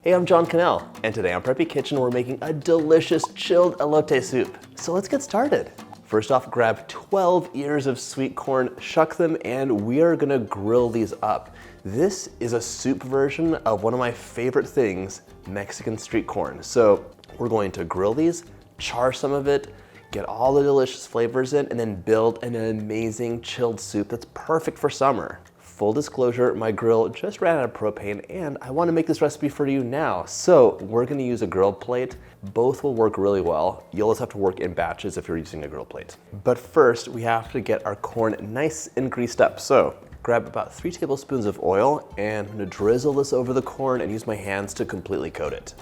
Hey, I'm John Cannell, and today on Preppy Kitchen we're making a delicious chilled elote soup. So let's get started. First off, grab 12 ears of sweet corn, shuck them, and we are gonna grill these up. This is a soup version of one of my favorite things, Mexican street corn. So we're going to grill these, char some of it, get all the delicious flavors in, and then build an amazing chilled soup that's perfect for summer. Full disclosure, my grill just ran out of propane and I want to make this recipe for you now. So we're going to use a grill plate. Both will work really well. You'll just have to work in batches if you're using a grill plate. But first, we have to get our corn nice and greased up. So grab about 3 tablespoons of oil and I'm going to drizzle this over the corn and use my hands to completely coat it.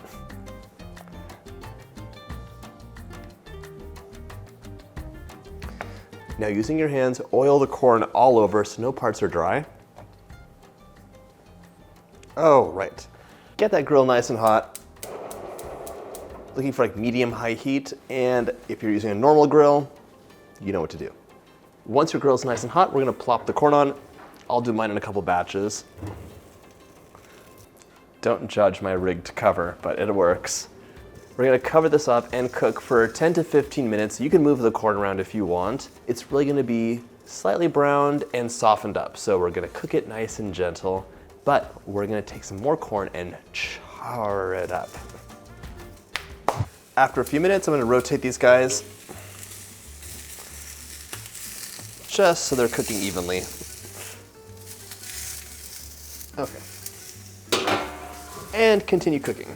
Now using your hands, oil the corn all over so no parts are dry. Oh, right. Get that grill nice and hot. Looking for like medium-high heat, and if you're using a normal grill, you know what to do. Once your grill's nice and hot, we're gonna plop the corn on. I'll do mine in a couple batches. Don't judge my rigged cover, but it works. We're gonna cover this up and cook for 10 to 15 minutes. You can move the corn around if you want. It's really gonna be slightly browned and softened up, so we're gonna cook it nice and gentle. But we're gonna take some more corn and char it up. After a few minutes, I'm gonna rotate these guys just so they're cooking evenly. Okay. And continue cooking.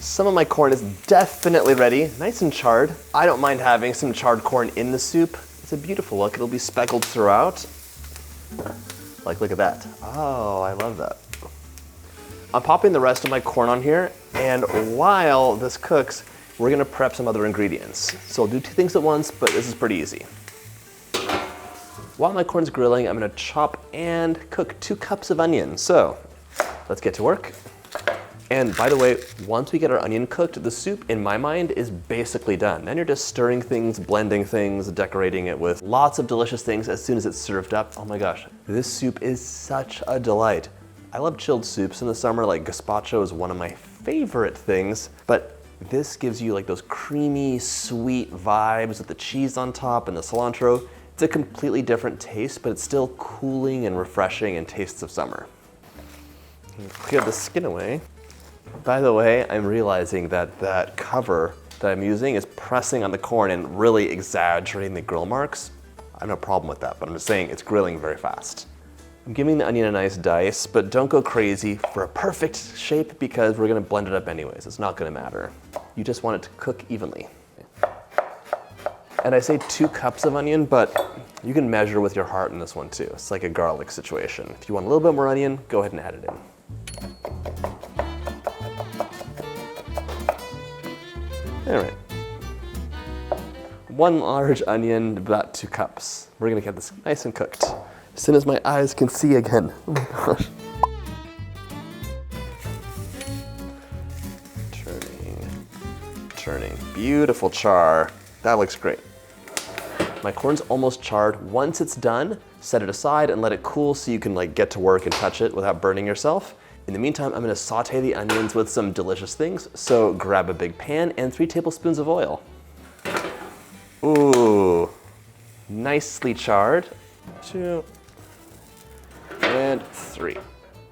Some of my corn is definitely ready, nice and charred. I don't mind having some charred corn in the soup. It's a beautiful look, it'll be speckled throughout. Like, look at that. Oh, I love that. I'm popping the rest of my corn on here, and while this cooks, we're gonna prep some other ingredients. So I'll do 2 things at once, but this is pretty easy. While my corn's grilling, I'm gonna chop and cook 2 cups of onion. So let's get to work. And by the way, once we get our onion cooked, the soup, in my mind, is basically done. Then you're just stirring things, blending things, decorating it with lots of delicious things as soon as it's served up. Oh my gosh, this soup is such a delight. I love chilled soups in the summer, like gazpacho is one of my favorite things, but this gives you like those creamy, sweet vibes with the cheese on top and the cilantro. It's a completely different taste, but it's still cooling and refreshing and tastes of summer. Clear the skin away. By the way, I'm realizing that that cover that I'm using is pressing on the corn and really exaggerating the grill marks. I have no problem with that, but I'm just saying it's grilling very fast. I'm giving the onion a nice dice, but don't go crazy for a perfect shape because we're gonna blend it up anyways. It's not gonna matter. You just want it to cook evenly. And I say 2 cups of onion, but you can measure with your heart in this one too. It's like a garlic situation. If you want a little bit more onion, go ahead and add it in. All right. 1 large onion, about 2 cups. We're gonna get this nice and cooked. As soon as my eyes can see again. Oh my gosh. Turning. Beautiful char. That looks great. My corn's almost charred. Once it's done, set it aside and let it cool so you can like get to work and touch it without burning yourself. In the meantime, I'm gonna saute the onions with some delicious things. So grab a big pan and 3 tablespoons of oil. Ooh, nicely charred. 2 and 3.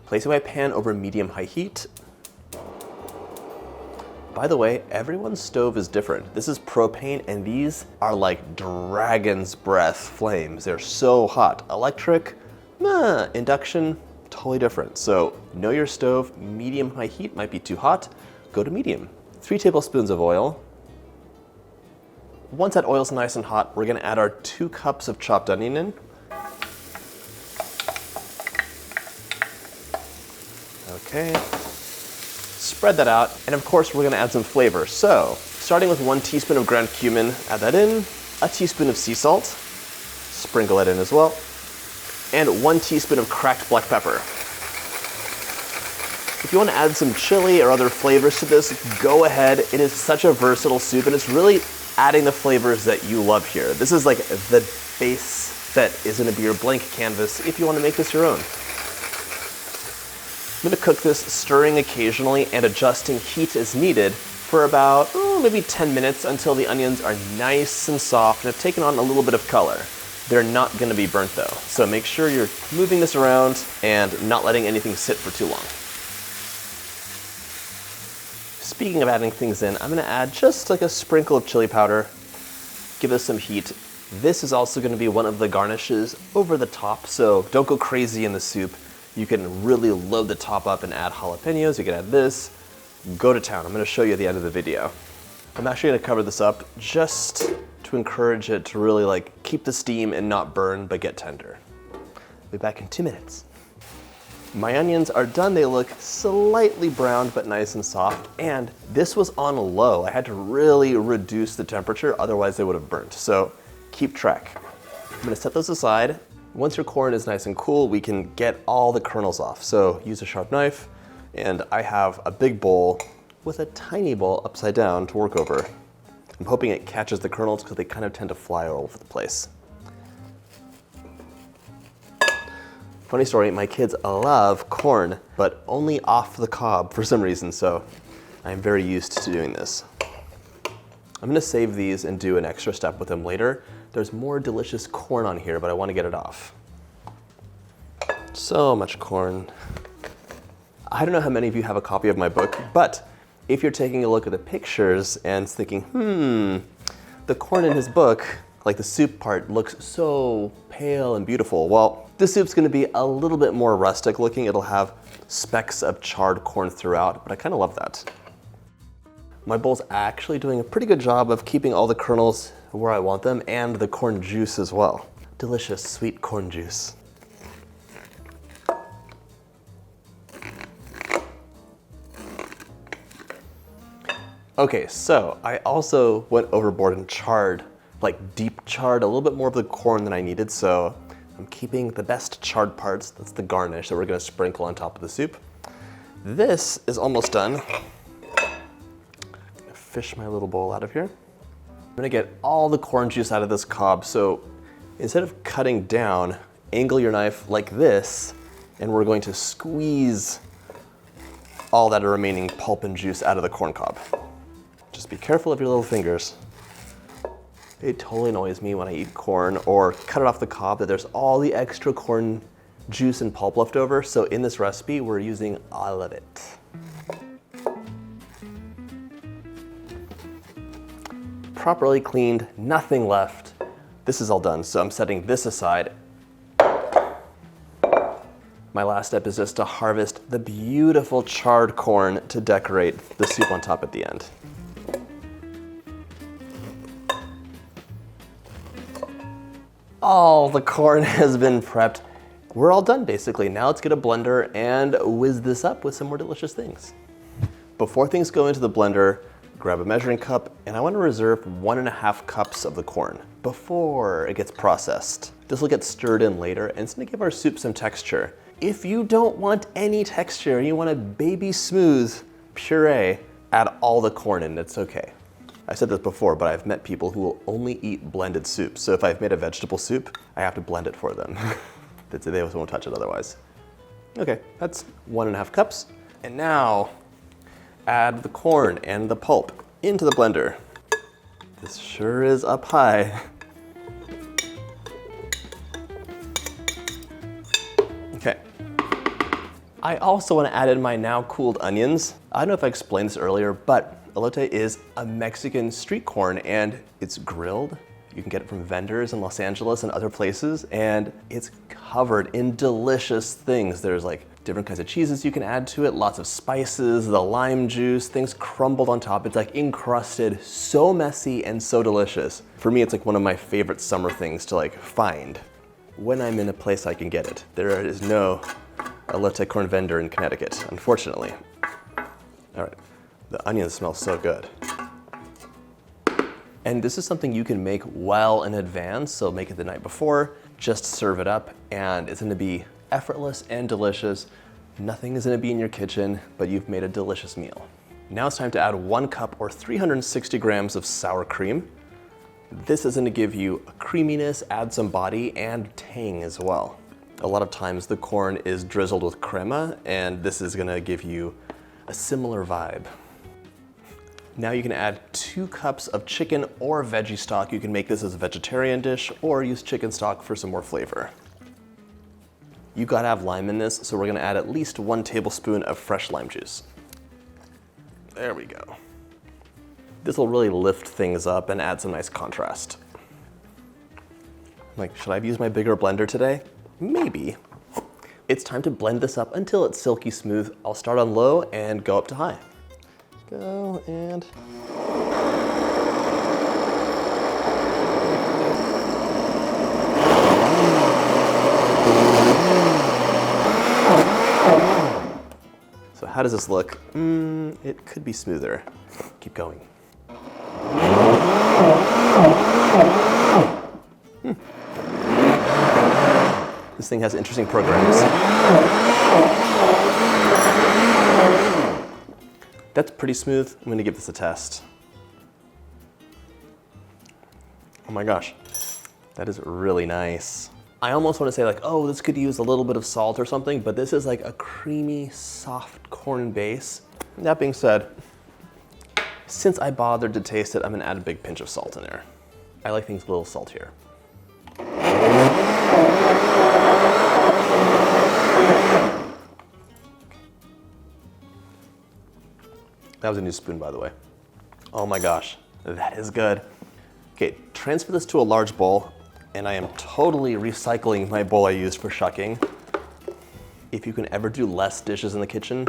Placing my pan over medium-high heat. By the way, everyone's stove is different. This is propane and these are like dragon's breath flames. They're so hot. Electric, induction, totally different. So know your stove. Medium-high heat might be too hot. Go to medium. 3 tablespoons of oil. Once that oil's nice and hot, we're gonna add our 2 cups of chopped onion in. Okay. Spread that out, and of course we're gonna add some flavor. So, starting with 1 teaspoon of ground cumin, add that in. A teaspoon of sea salt, sprinkle that in as well. And 1 teaspoon of cracked black pepper. If you want to add some chili or other flavors to this, go ahead. It is such a versatile soup and it's really adding the flavors that you love here. This is like the base that is going to be your blank canvas if you want to make this your own. I'm gonna cook this, stirring occasionally and adjusting heat as needed for about, maybe 10 minutes until the onions are nice and soft and have taken on a little bit of color. They're not gonna be burnt though, so make sure you're moving this around and not letting anything sit for too long. Speaking of adding things in, I'm gonna add just like a sprinkle of chili powder, give this some heat. This is also gonna be one of the garnishes over the top, so don't go crazy in the soup. You can really load the top up and add jalapenos. You can add this, go to town. I'm gonna show you at the end of the video. I'm actually gonna cover this up just to encourage it to really like keep the steam and not burn, but get tender. Be back in 2 minutes. My onions are done. They look slightly browned, but nice and soft. And this was on low. I had to really reduce the temperature, otherwise they would have burnt. So keep track. I'm gonna set those aside. Once your corn is nice and cool, we can get all the kernels off. So use a sharp knife, and I have a big bowl with a tiny bowl upside down to work over. I'm hoping it catches the kernels because they kind of tend to fly all over the place. Funny story, my kids love corn, but only off the cob for some reason, so I'm very used to doing this. I'm gonna save these and do an extra step with them later. There's more delicious corn on here, but I wanna get it off. So much corn. I don't know how many of you have a copy of my book, but if you're taking a look at the pictures and thinking, the corn in his book, like the soup part, looks so pale and beautiful. Well, this soup's gonna be a little bit more rustic looking. It'll have specks of charred corn throughout, but I kinda love that. My bowl's actually doing a pretty good job of keeping all the kernels where I want them and the corn juice as well. Delicious sweet corn juice. Okay, so I also went overboard and charred, like deep charred, a little bit more of the corn than I needed, so I'm keeping the best charred parts. That's the garnish that we're gonna sprinkle on top of the soup. This is almost done. I'm gonna fish my little bowl out of here. I'm gonna get all the corn juice out of this cob, so instead of cutting down, angle your knife like this, and we're going to squeeze all that remaining pulp and juice out of the corn cob. Just be careful of your little fingers. It totally annoys me when I eat corn or cut it off the cob that there's all the extra corn juice and pulp left over. So in this recipe, we're using all of it. Properly cleaned, nothing left. This is all done, so I'm setting this aside. My last step is just to harvest the beautiful charred corn to decorate the soup on top at the end. All the corn has been prepped. We're all done basically. Now let's get a blender and whiz this up with some more delicious things. Before things go into the blender, grab a measuring cup, and I want to reserve 1.5 cups of the corn before it gets processed. This will get stirred in later, and it's gonna give our soup some texture. If you don't want any texture and you want a baby smooth puree, add all the corn in, it's okay. I said this before, but I've met people who will only eat blended soup. So if I've made a vegetable soup, I have to blend it for them. They won't touch it otherwise. Okay, that's 1.5 cups. And now add the corn and the pulp into the blender. This sure is up high. Okay. I also want to add in my now cooled onions. I don't know if I explained this earlier, but elote is a Mexican street corn and it's grilled. You can get it from vendors in Los Angeles and other places, and it's covered in delicious things. There's like different kinds of cheeses you can add to it, lots of spices, the lime juice, things crumbled on top. It's like encrusted, so messy and so delicious. For me, it's like one of my favorite summer things to like find when I'm in a place I can get it. There is no elote corn vendor in Connecticut, unfortunately. All right. The onions smell so good. And this is something you can make well in advance, so make it the night before, just serve it up, and it's gonna be effortless and delicious. Nothing is gonna be in your kitchen, but you've made a delicious meal. Now it's time to add 1 cup or 360 grams of sour cream. This is gonna give you a creaminess, add some body, and tang as well. A lot of times the corn is drizzled with crema, and this is gonna give you a similar vibe. Now you can add 2 cups of chicken or veggie stock. You can make this as a vegetarian dish or use chicken stock for some more flavor. You gotta have lime in this, so we're gonna add at least 1 tablespoon of fresh lime juice. There we go. This will really lift things up and add some nice contrast. Like, should I have used my bigger blender today? Maybe. It's time to blend this up until it's silky smooth. I'll start on low and go up to high. Go and... So how does this look? It could be smoother. Keep going. This thing has interesting programs. That's pretty smooth. I'm gonna give this a test. Oh my gosh, that is really nice. I almost want to say like, oh, this could use a little bit of salt or something, but this is like a creamy, soft corn base. That being said, since I bothered to taste it, I'm gonna add a big pinch of salt in there. I like things a little saltier. That was a new spoon, by the way. Oh my gosh, that is good. Okay, transfer this to a large bowl, and I am totally recycling my bowl I used for shucking. If you can ever do less dishes in the kitchen,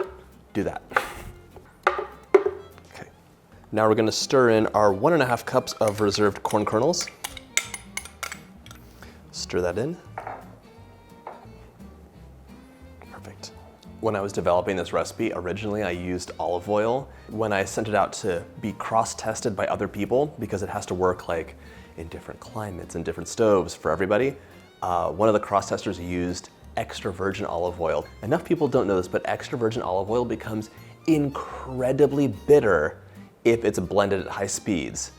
do that. Okay, now we're gonna stir in our 1.5 cups of reserved corn kernels. Stir that in. Perfect. When I was developing this recipe, originally I used olive oil. When I sent it out to be cross-tested by other people, because it has to work like in different climates and different stoves for everybody, one of the cross-testers used extra virgin olive oil. Enough people don't know this, but extra virgin olive oil becomes incredibly bitter if it's blended at high speeds.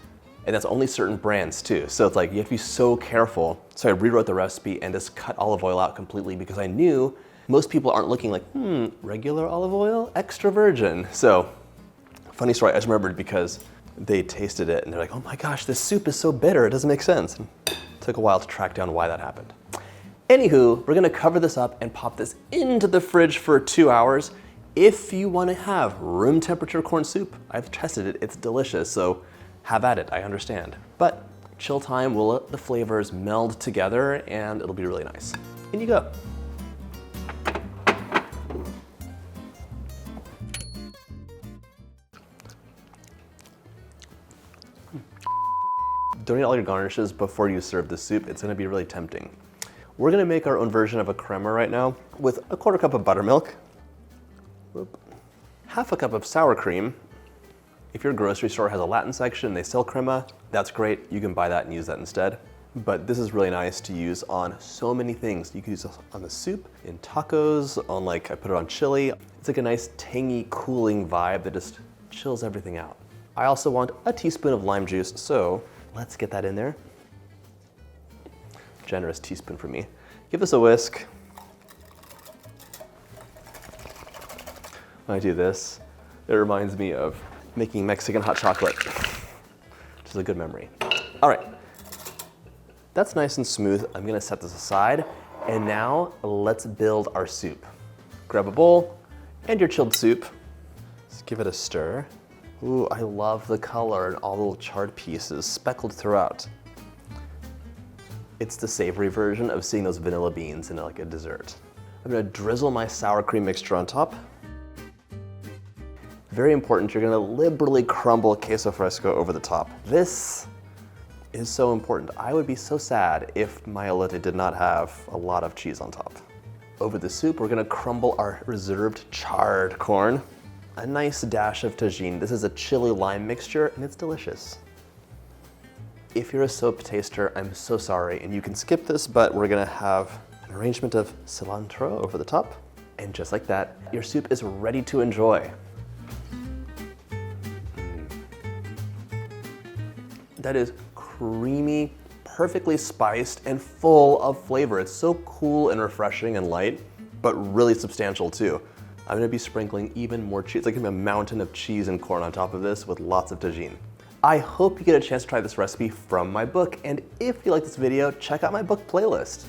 And that's only certain brands too. So it's like, you have to be so careful. So I rewrote the recipe and just cut olive oil out completely because I knew most people aren't looking like, regular olive oil, extra virgin. So, funny story, I just remembered because they tasted it and they're like, oh my gosh, this soup is so bitter, it doesn't make sense. And it took a while to track down why that happened. Anywho, we're gonna cover this up and pop this into the fridge for 2 hours. If you wanna have room temperature corn soup, I've tested it, it's delicious, so have at it, I understand. But chill time will let the flavors meld together and it'll be really nice. In you go. Don't eat all your garnishes before you serve the soup. It's gonna be really tempting. We're gonna make our own version of a crema right now with a 1/4 cup of buttermilk, 1/2 cup of sour cream. If your grocery store has a Latin section, they sell crema, that's great. You can buy that and use that instead. But this is really nice to use on so many things. You can use this on the soup, in tacos, on like, I put it on chili. It's like a nice tangy, cooling vibe that just chills everything out. I also want a teaspoon of lime juice, so let's get that in there. Generous teaspoon for me. Give this a whisk. When I do this, it reminds me of making Mexican hot chocolate, which is a good memory. All right, that's nice and smooth. I'm gonna set this aside, and now let's build our soup. Grab a bowl and your chilled soup. Just give it a stir. Ooh, I love the color and all the little charred pieces speckled throughout. It's the savory version of seeing those vanilla beans in like a dessert. I'm gonna drizzle my sour cream mixture on top. Very important, you're gonna liberally crumble queso fresco over the top. This is so important. I would be so sad if my elote did not have a lot of cheese on top. Over the soup, we're gonna crumble our reserved charred corn. A nice dash of tagine. This is a chili lime mixture and it's delicious. If you're a soap taster, I'm so sorry, and you can skip this, but we're gonna have an arrangement of cilantro over the top. And just like that, your soup is ready to enjoy. That is creamy, perfectly spiced and full of flavor. It's so cool and refreshing and light, but really substantial too. I'm gonna be sprinkling even more cheese. It's like a mountain of cheese and corn on top of this with lots of tagine. I hope you get a chance to try this recipe from my book, and if you like this video, check out my book playlist.